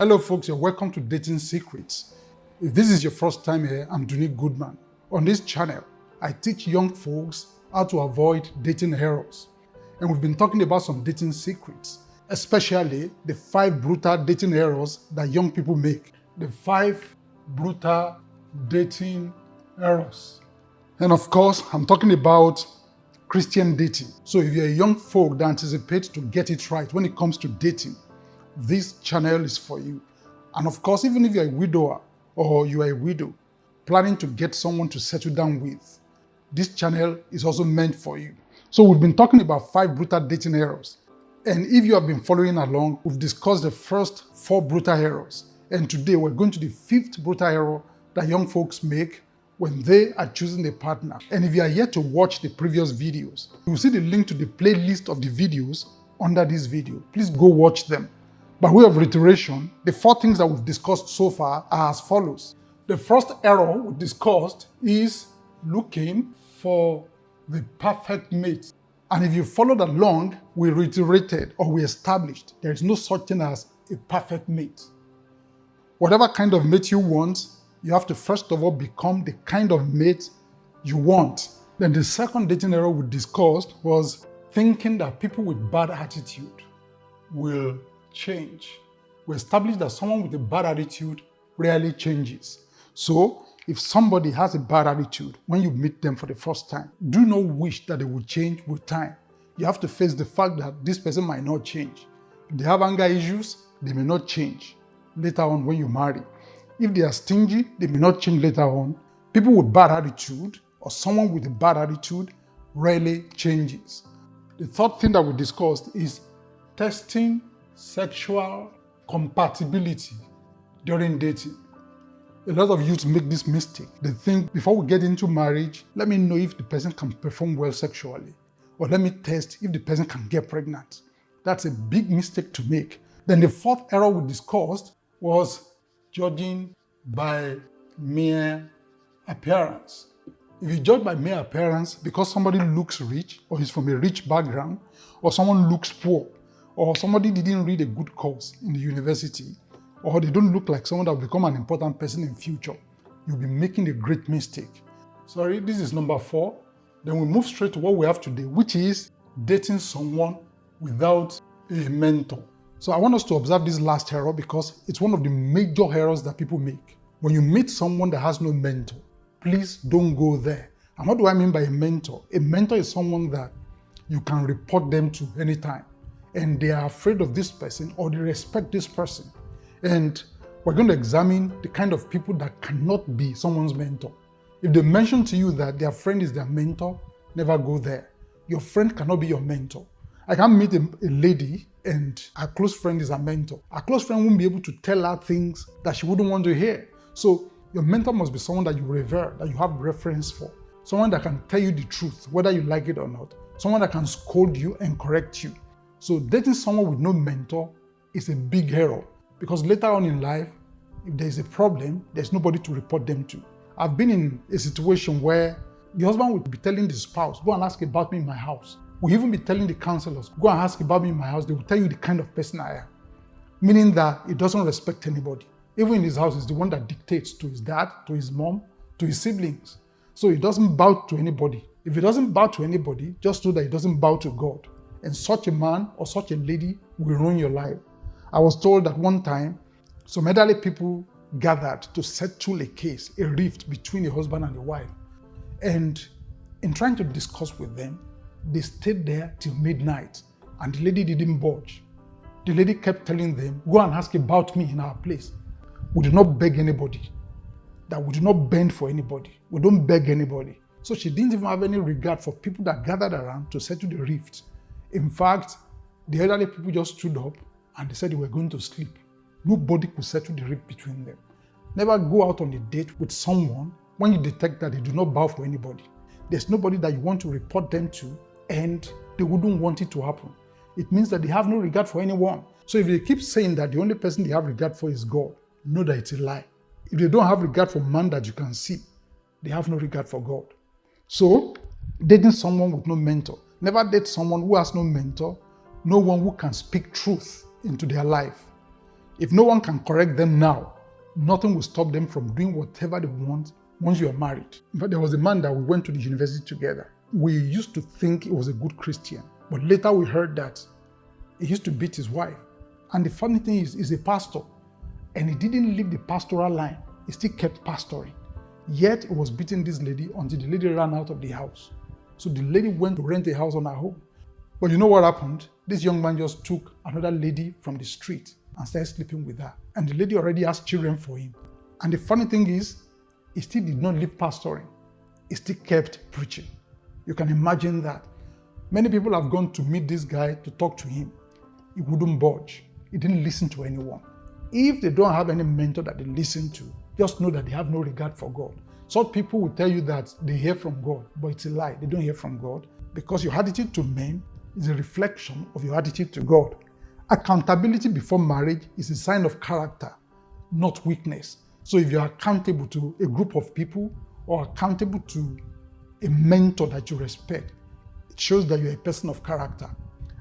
Hello folks, you're welcome to Dating Secrets. If this is your first time here, I'm Duni Goodman. On this channel, I teach young folks how to avoid dating errors. And we've been talking about some dating secrets, especially the 5 brutal dating errors that young people make. The 5 brutal dating errors. And of course, I'm talking about Christian dating. So if you're a young folk that anticipates to get it right when it comes to dating, this channel is for you. And of course, even if you're a widower or you are a widow planning to get someone to settle down with, this channel is also meant for you. So we've been talking about 5 brutal dating errors. And if you have been following along, we've discussed the first 4 brutal errors. And today we're going to the 5th brutal error that young folks make when they are choosing a partner. And if you are yet to watch the previous videos, you will see the link to the playlist of the videos under this video. Please go watch them. By way of reiteration, the 4 things that we've discussed so far are as follows. The first error we discussed is looking for the perfect mate. And if you followed along, we reiterated or we established there is no such thing as a perfect mate. Whatever kind of mate you want, you have to first of all become the kind of mate you want. Then the second dating error we discussed was thinking that people with bad attitude will change. We established that someone with a bad attitude rarely changes. So if somebody has a bad attitude when you meet them for the first time, do not wish that they will change with time. You have to face the fact that this person might not change. If they have anger issues, they may not change later on when you marry. If they are stingy, they may not change later on. People with bad attitude or someone with a bad attitude rarely changes. The third thing that we discussed is testing sexual compatibility during dating. A lot of youths make this mistake. They think before we get into marriage, let me know if the person can perform well sexually, or let me test if the person can get pregnant. That's a big mistake to make. Then the 4th error we discussed was judging by mere appearance. If you judge by mere appearance because somebody looks rich or is from a rich background, or someone looks poor, or somebody didn't read a good course in the university, or they don't look like someone that will become an important person in future, you'll be making a great mistake. Sorry, this is number 4. Then we move straight to what we have today, which is dating someone without a mentor. So I want us to observe this last error because it's one of the major errors that people make. When you meet someone that has no mentor, please don't go there. And what do I mean by a mentor? A mentor is someone that you can report them to anytime, and they are afraid of this person or they respect this person. And we're going to examine the kind of people that cannot be someone's mentor. If they mention to you that their friend is their mentor, never go there. Your friend cannot be your mentor. I can meet a lady and her close friend is her mentor. Her close friend won't be able to tell her things that she wouldn't want to hear. So your mentor must be someone that you revere, that you have reference for. Someone that can tell you the truth, whether you like it or not. Someone that can scold you and correct you. So dating someone with no mentor is a big error because later on in life, if there's a problem, there's nobody to report them to. I've been in a situation where the husband would be telling the spouse, go and ask about me in my house. We'll even be telling the counselors, go and ask about me in my house. They will tell you the kind of person I am. Meaning that he doesn't respect anybody. Even in his house, he's the one that dictates to his dad, to his mom, to his siblings. So he doesn't bow to anybody. If he doesn't bow to anybody, just know that he doesn't bow to God. And such a man or such a lady will ruin your life. I was told that one time, some elderly people gathered to settle a case, a rift between a husband and a wife. And in trying to discuss with them, they stayed there till midnight and the lady didn't budge. The lady kept telling them, go and ask about me in our place. We do not beg anybody. That we do not bend for anybody. We don't beg anybody. So she didn't even have any regard for people that gathered around to settle the rift. In fact, the elderly people just stood up and they said they were going to sleep. Nobody could settle the rift between them. Never go out on a date with someone when you detect that they do not bow for anybody. There's nobody that you want to report them to and they wouldn't want it to happen. It means that they have no regard for anyone. So if they keep saying that the only person they have regard for is God, know that it's a lie. If they don't have regard for man that you can see, they have no regard for God. So dating someone with no mentor. Never date someone who has no mentor, no one who can speak truth into their life. If no one can correct them now, nothing will stop them from doing whatever they want once you are married. In fact, there was a man that we went to the university together. We used to think he was a good Christian, but later we heard that he used to beat his wife. And the funny thing is, he's a pastor, and he didn't leave the pastoral line. He still kept pastoring. Yet he was beating this lady until the lady ran out of the house. So the lady went to rent a house on her own. But you know what happened? This young man just took another lady from the street and started sleeping with her. And the lady already has children for him. And the funny thing is, he still did not leave pastoring. He still kept preaching. You can imagine that. Many people have gone to meet this guy to talk to him. He wouldn't budge. He didn't listen to anyone. If they don't have any mentor that they listen to, just know that they have no regard for God. Such people will tell you that they hear from God, but it's a lie. They don't hear from God because your attitude to men is a reflection of your attitude to God. Accountability before marriage is a sign of character, not weakness. So if you're accountable to a group of people or accountable to a mentor that you respect, it shows that you're a person of character.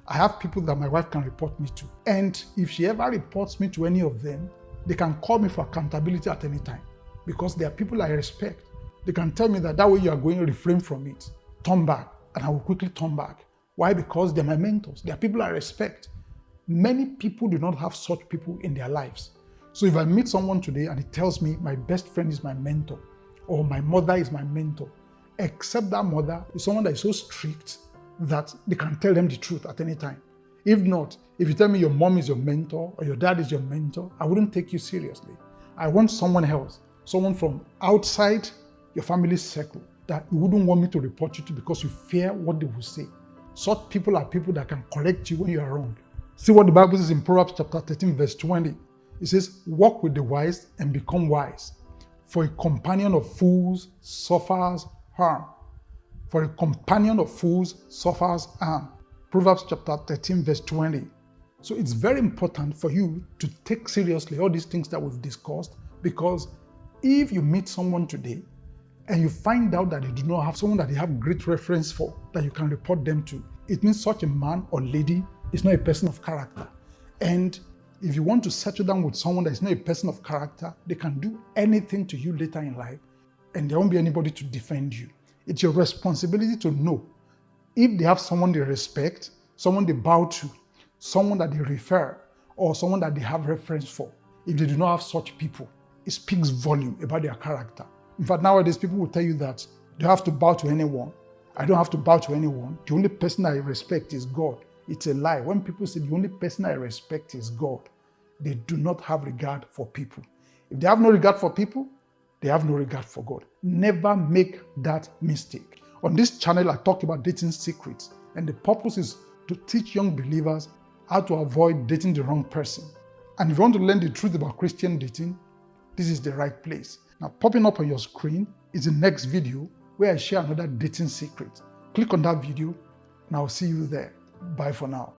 I have people that my wife can report me to. And if she ever reports me to any of them, they can call me for accountability at any time because they are people I respect. They can tell me that way you are going, refrain from it, turn back, and I will quickly turn back. Why? Because they're my mentors. They are people I respect. Many people do not have such people in their lives. So if I meet someone today and he tells me my best friend is my mentor or my mother is my mentor, except that mother is someone that is so strict that they can tell them the truth at any time. If not, if you tell me your mom is your mentor or your dad is your mentor, I wouldn't take you seriously. I want someone else, someone from outside your family's circle that you wouldn't want me to report you to because you fear what they will say. Such people are people that can correct you when you are wrong. See what the Bible says in Proverbs chapter 13, verse 20. It says, walk with the wise and become wise, for a companion of fools suffers harm. For a companion of fools suffers harm. Proverbs chapter 13, verse 20. So it's very important for you to take seriously all these things that we've discussed, because if you meet someone today and you find out that they do not have someone that they have great reference for, that you can report them to, it means such a man or lady is not a person of character. And if you want to settle down with someone that is not a person of character, they can do anything to you later in life and there won't be anybody to defend you. It's your responsibility to know if they have someone they respect, someone they bow to, someone that they refer, or someone that they have reference for. If they do not have such people, it speaks volume about their character. In fact, nowadays people will tell you that they have to bow to anyone. I don't have to bow to anyone. The only person I respect is God. It's a lie. When people say the only person I respect is God, they do not have regard for people. If they have no regard for people, they have no regard for God. Never make that mistake. On this channel, I talk about dating secrets, and the purpose is to teach young believers how to avoid dating the wrong person. And if you want to learn the truth about Christian dating, this is the right place. Now, popping up on your screen is the next video where I share another dating secret. Click on that video and I'll see you there. Bye for now.